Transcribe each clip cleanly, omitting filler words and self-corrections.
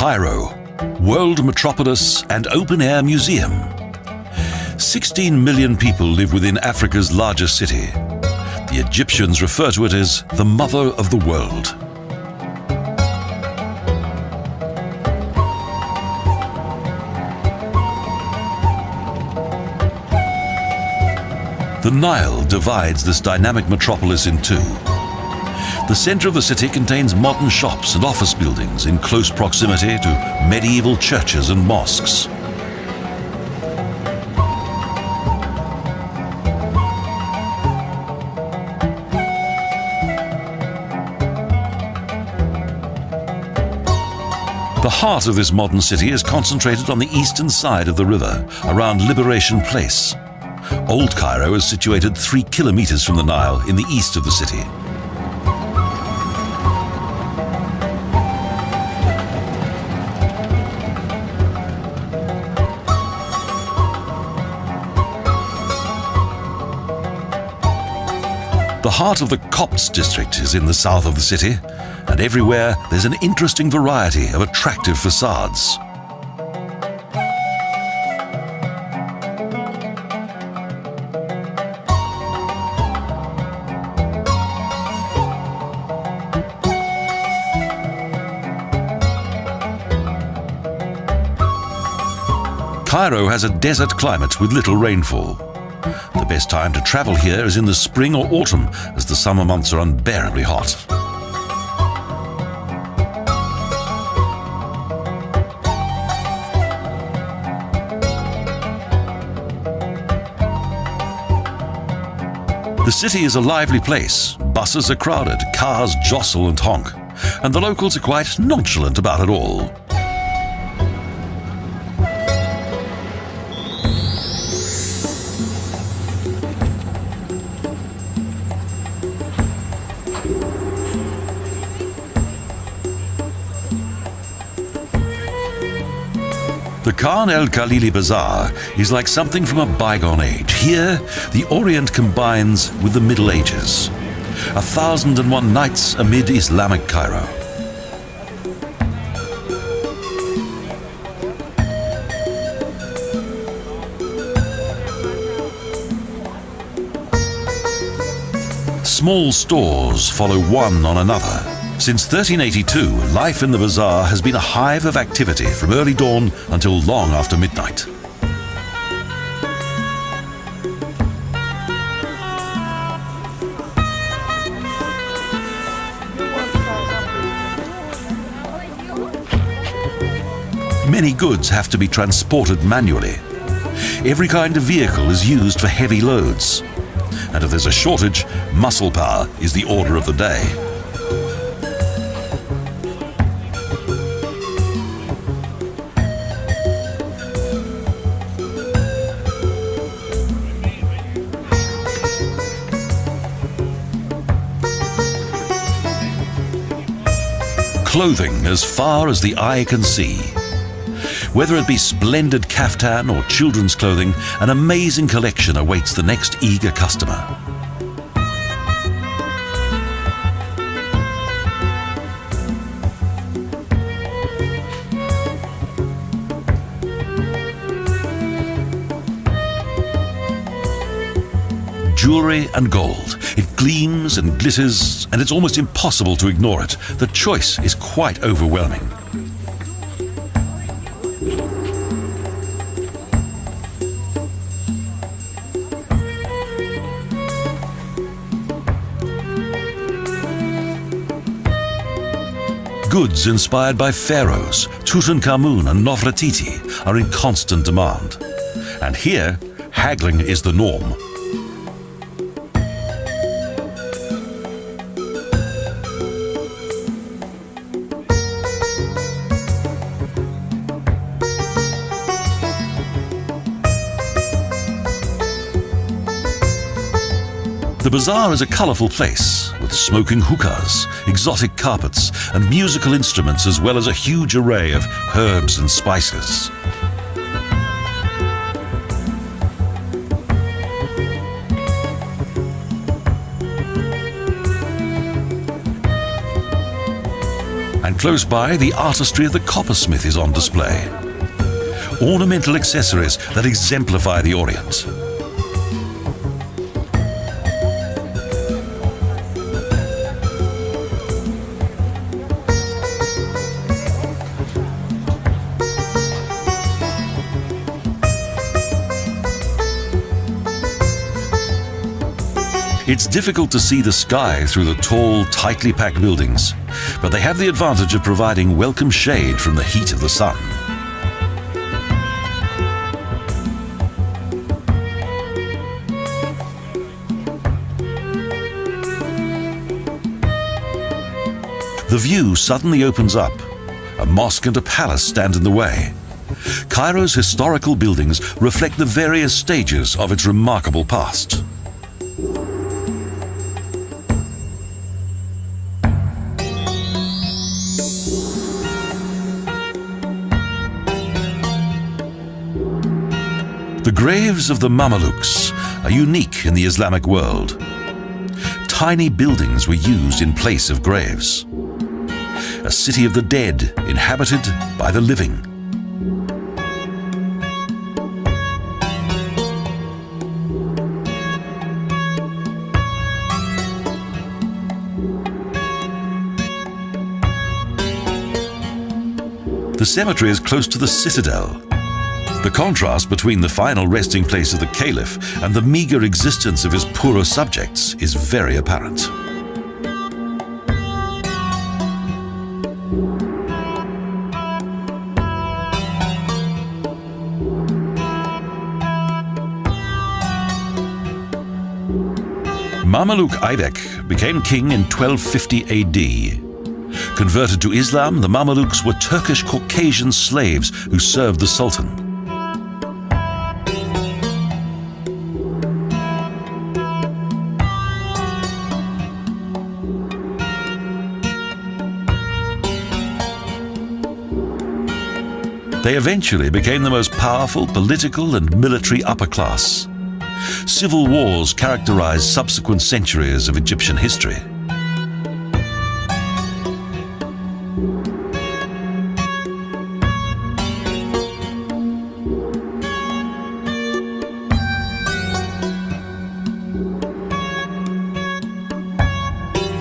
Cairo, world metropolis and open-air museum. 16 million people live within Africa's largest city. The Egyptians refer to it as the mother of the world. The Nile divides this dynamic metropolis in two. The center of the city contains modern shops and office buildings in close proximity to medieval churches and mosques. The heart of this modern city is concentrated on the eastern side of the river, around Liberation Place. Old Cairo is situated 3 kilometers from the Nile in the east of the city. The heart of the Copts district is in the south of the city, and everywhere there's an interesting variety of attractive facades. Cairo has a desert climate with little rainfall. The best time to travel here is in the spring or autumn, as the summer months are unbearably hot. The city is a lively place. Buses are crowded, cars jostle and honk, and the locals are quite nonchalant about it all. The Khan el-Khalili bazaar is like something from a bygone age. Here, the Orient combines with the Middle Ages. 1001 Nights amid Islamic Cairo. Small stores follow one on another. Since 1382, life in the bazaar has been a hive of activity from early dawn until long after midnight. Many goods have to be transported manually. Every kind of vehicle is used for heavy loads. And if there's a shortage, muscle power is the order of the day. Clothing as far as the eye can see. Whether it be splendid kaftan or children's clothing, an amazing collection awaits the next eager customer. Jewelry and gold. It gleams and glitters, and it's almost impossible to ignore it. The choice is quite overwhelming. Goods inspired by pharaohs, Tutankhamen and Nefertiti are in constant demand. And here, haggling is the norm. The bazaar is a colourful place, with smoking hookahs, exotic carpets, and musical instruments, as well as a huge array of herbs and spices. And close by, the artistry of the coppersmith is on display. Ornamental accessories that exemplify the Orient. It's difficult to see the sky through the tall, tightly packed buildings, but they have the advantage of providing welcome shade from the heat of the sun. The view suddenly opens up. A mosque and a palace stand in the way. Cairo's historical buildings reflect the various stages of its remarkable past. The graves of the Mamelukes are unique in the Islamic world. Tiny buildings were used in place of graves. A city of the dead inhabited by the living. The cemetery is close to the citadel. The contrast between the final resting place of the caliph and the meager existence of his poorer subjects is very apparent. Mameluk Aybek became king in 1250 AD. Converted to Islam, the Mamelukes were Turkish Caucasian slaves who served the Sultan. They eventually became the most powerful political and military upper class. Civil wars characterized subsequent centuries of Egyptian history.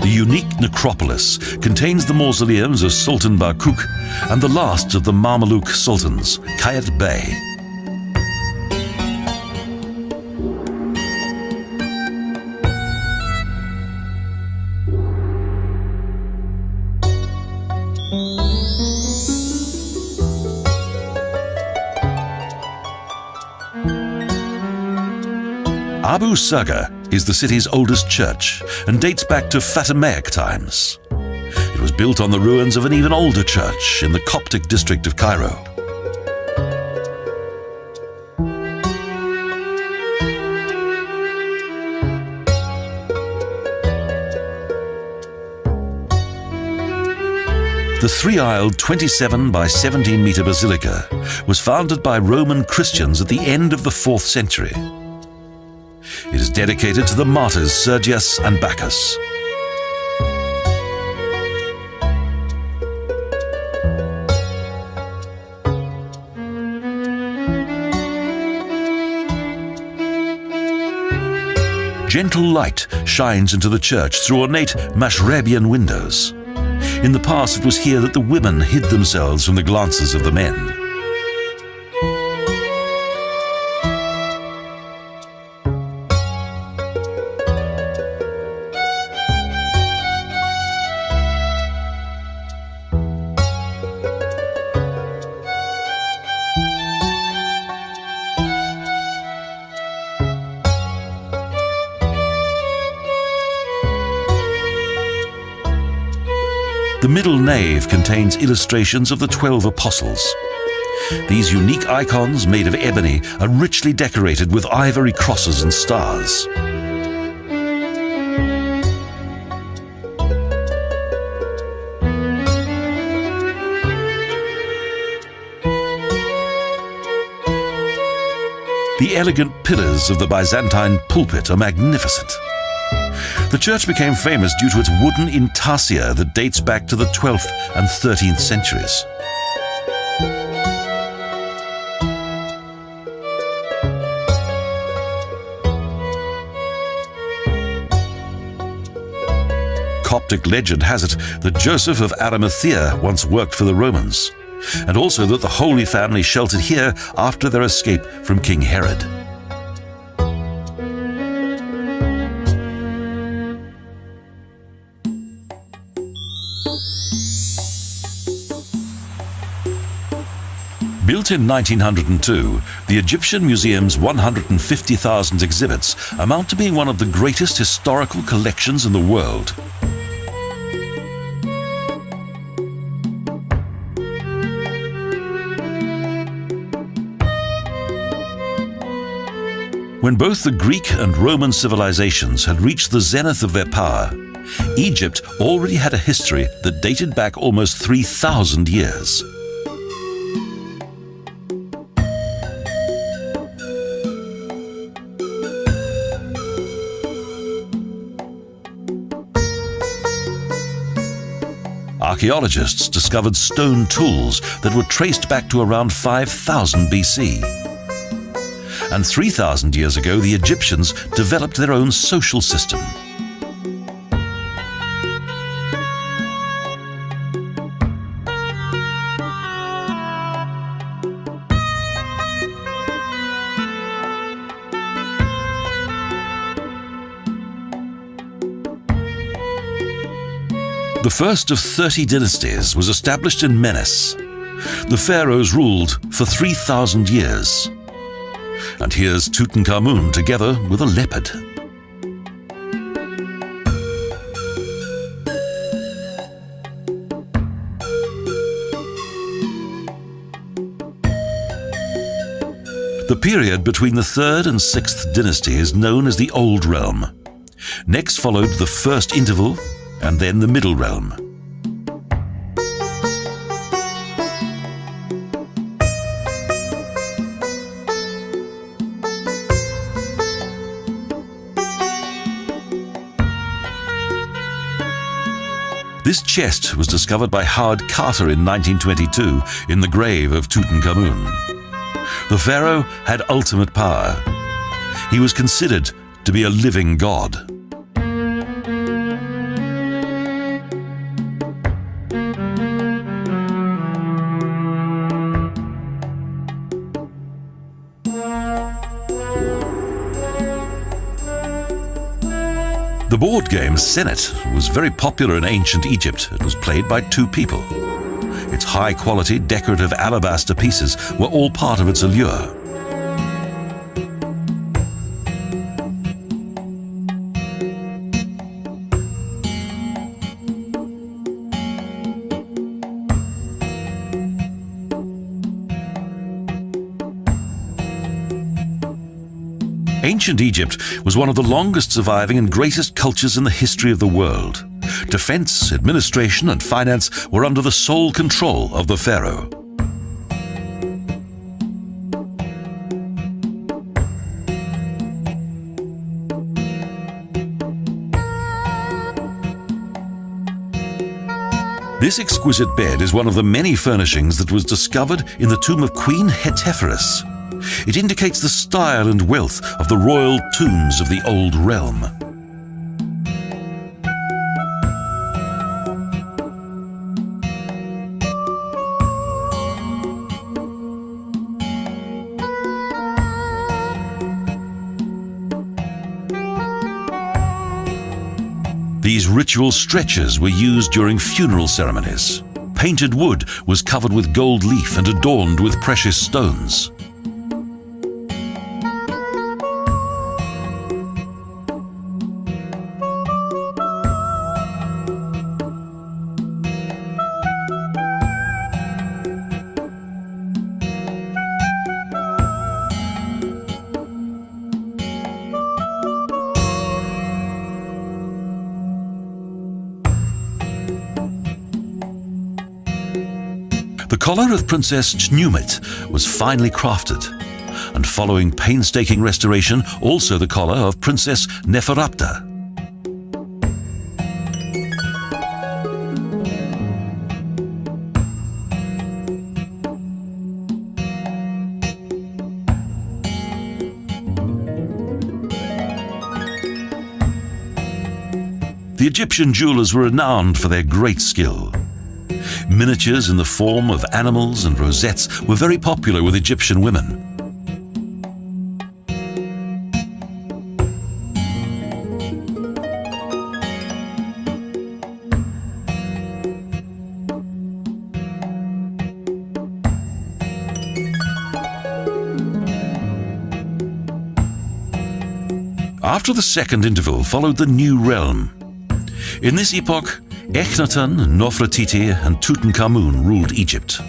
The unique necropolis contains the mausoleums of Sultan Barkuk and the last of the Mameluk sultans, Kayet Bey. Abu Serga is the city's oldest church and dates back to Fatimaic times. It was built on the ruins of an even older church in the Coptic district of Cairo. The three-aisled 27 by 17 meter basilica was founded by Roman Christians at the end of the 4th century. It is dedicated to the martyrs Sergius and Bacchus. Gentle light shines into the church through ornate Mashrebian windows. In the past, it was here that the women hid themselves from the glances of the men. The middle nave contains illustrations of the 12 apostles. These unique icons, made of ebony, are richly decorated with ivory crosses and stars. The elegant pillars of the Byzantine pulpit are magnificent. The church became famous due to its wooden intarsia that dates back to the 12th and 13th centuries. Coptic legend has it that Joseph of Arimathea once worked for the Romans, and also that the Holy Family sheltered here after their escape from King Herod. Built in 1902, the Egyptian Museum's 150,000 exhibits amount to being one of the greatest historical collections in the world. When both the Greek and Roman civilizations had reached the zenith of their power, Egypt already had a history that dated back almost 3,000 years. Archaeologists discovered stone tools that were traced back to around 5000 BC. And 3,000 years ago, the Egyptians developed their own social system. The first of 30 dynasties was established in Menes. The pharaohs ruled for 3,000 years. And here's Tutankhamun together with a leopard. The period between the 3rd and 6th dynasty is known as the Old Realm. Next followed the First Interval, and then the Middle Realm. This chest was discovered by Howard Carter in 1922 in the grave of Tutankhamun. The pharaoh had ultimate power. He was considered to be a living god. The board game Senet was very popular in ancient Egypt. It was played by 2 people. Its high-quality decorative alabaster pieces were all part of its allure. Ancient Egypt was one of the longest surviving and greatest cultures in the history of the world. Defense, administration, and finance were under the sole control of the pharaoh. This exquisite bed is one of the many furnishings that was discovered in the tomb of Queen Hetepheres. It indicates the style and wealth of the royal tombs of the Old Realm. These ritual stretchers were used during funeral ceremonies. Painted wood was covered with gold leaf and adorned with precious stones. The collar of Princess Newman was finely crafted, and following painstaking restoration, also the collar of Princess Nefertiti. The Egyptian jewelers were renowned for their great skill. Miniatures in the form of animals and rosettes were very popular with Egyptian women. After the second interval followed the New Realm. In this epoch, Akhenaten, Nefertiti and Tutankhamen ruled Egypt.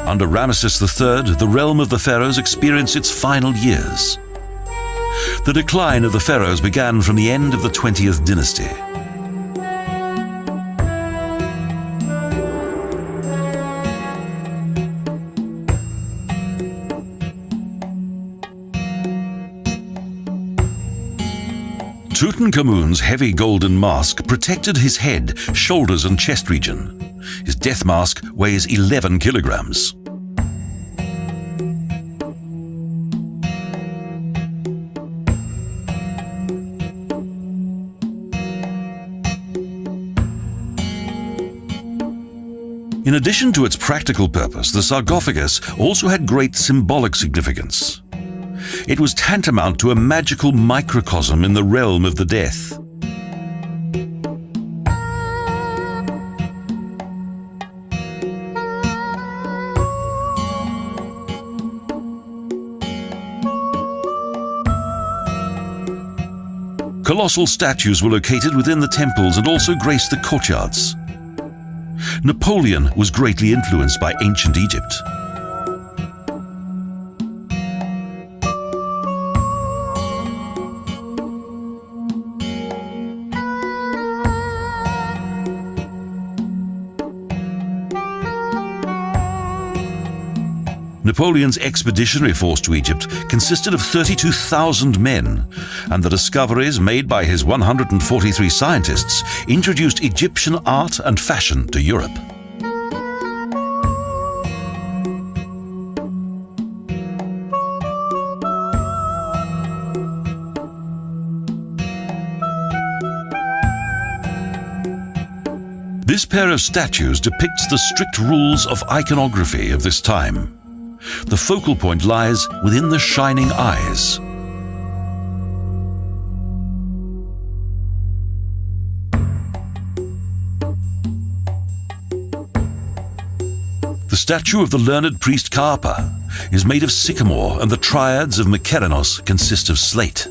Under Ramesses III, the realm of the pharaohs experienced its final years. The decline of the pharaohs began from the end of the 20th dynasty. Tutankhamun's heavy golden mask protected his head, shoulders and chest region. His death mask weighs 11 kilograms. In addition to its practical purpose, the sarcophagus also had great symbolic significance. It was tantamount to a magical microcosm in the realm of the death. Colossal statues were located within the temples and also graced the courtyards. Napoleon was greatly influenced by ancient Egypt. Napoleon's expeditionary force to Egypt consisted of 32,000 men, and the discoveries made by his 143 scientists introduced Egyptian art and fashion to Europe. This pair of statues depicts the strict rules of iconography of this time. The focal point lies within the shining eyes. The statue of the learned priest Karpa is made of sycamore, and the triads of Mykerinos consist of slate.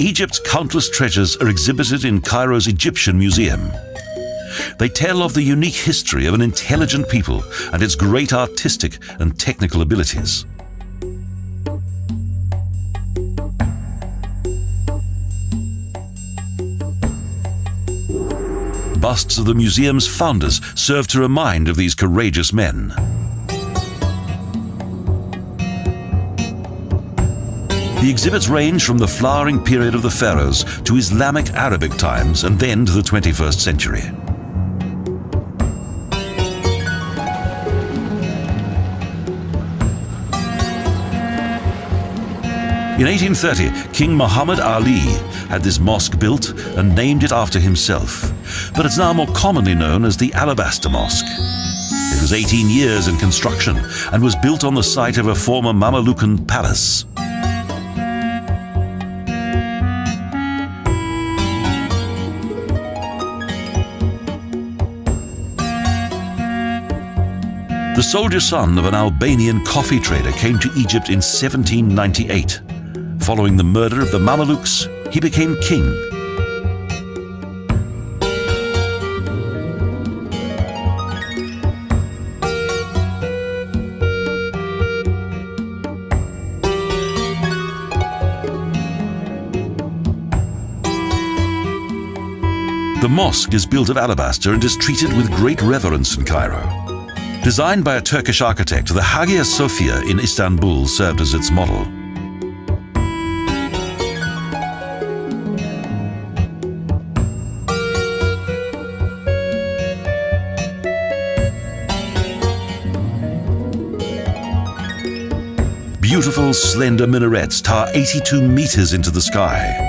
Egypt's countless treasures are exhibited in Cairo's Egyptian Museum. They tell of the unique history of an intelligent people and its great artistic and technical abilities. Busts of the museum's founders serve to remind of these courageous men. The exhibits range from the flowering period of the pharaohs to Islamic Arabic times and then to the 21st century. In 1830, King Muhammad Ali had this mosque built and named it after himself, but it's now more commonly known as the Alabaster Mosque. It was 18 years in construction and was built on the site of a former Mamelucan palace. The soldier son of an Albanian coffee trader came to Egypt in 1798. Following the murder of the Mamelukes, he became king. The mosque is built of alabaster and is treated with great reverence in Cairo. Designed by a Turkish architect, the Hagia Sophia in Istanbul served as its model. Beautiful, slender minarets tower 82 meters into the sky.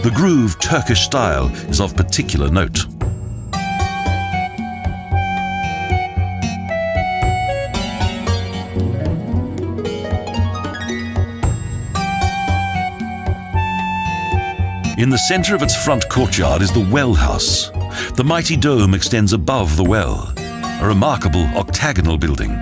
The grooved Turkish style is of particular note. In the center of its front courtyard is the well house. The mighty dome extends above the well, a remarkable octagonal building.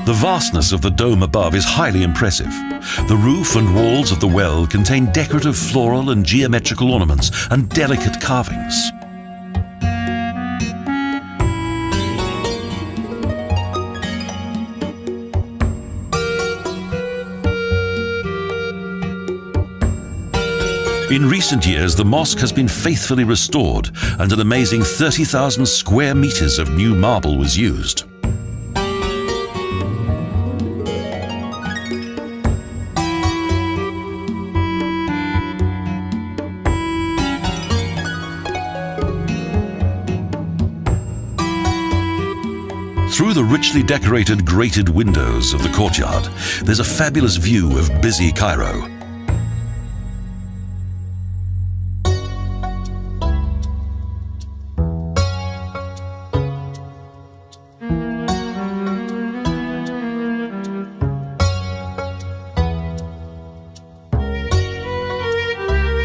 The vastness of the dome above is highly impressive. The roof and walls of the well contain decorative floral and geometrical ornaments and delicate carvings. In recent years, the mosque has been faithfully restored, and an amazing 30,000 square meters of new marble was used. Through the richly decorated grated windows of the courtyard, there's a fabulous view of busy Cairo.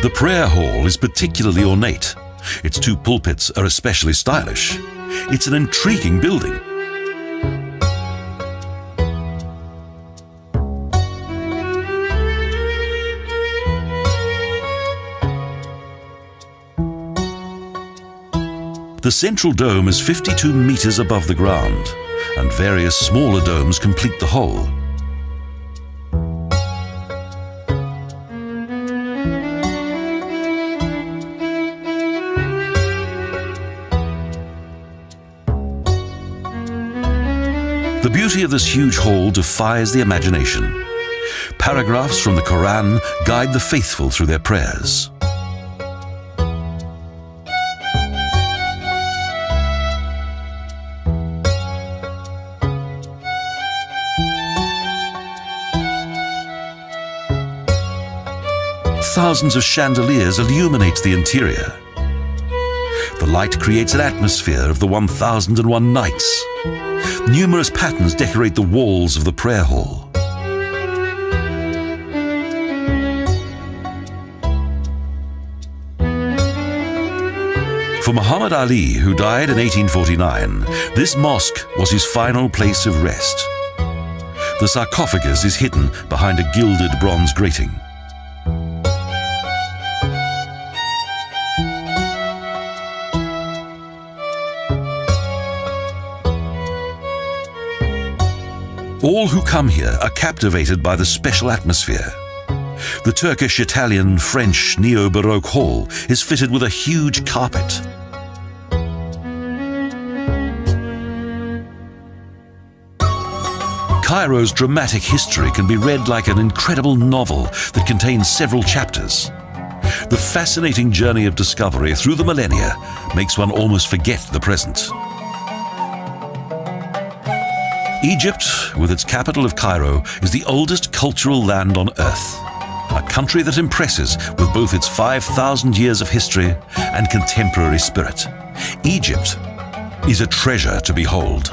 The prayer hall is particularly ornate. Its two pulpits are especially stylish. It's an intriguing building. The central dome is 52 meters above the ground, and various smaller domes complete the whole. The beauty of this huge hall defies the imagination. Paragraphs from the Quran guide the faithful through their prayers. Thousands of chandeliers illuminate the interior. The light creates an atmosphere of the 1001 nights. Numerous patterns decorate the walls of the prayer hall. For Muhammad Ali, who died in 1849, this mosque was his final place of rest. The sarcophagus is hidden behind a gilded bronze grating. All who come here are captivated by the special atmosphere. The Turkish, Italian, French neo-Baroque hall is fitted with a huge carpet. Cairo's dramatic history can be read like an incredible novel that contains several chapters. The fascinating journey of discovery through the millennia makes one almost forget the present. Egypt, with its capital of Cairo, is the oldest cultural land on earth. A country that impresses with both its 5,000 years of history and contemporary spirit. Egypt is a treasure to behold.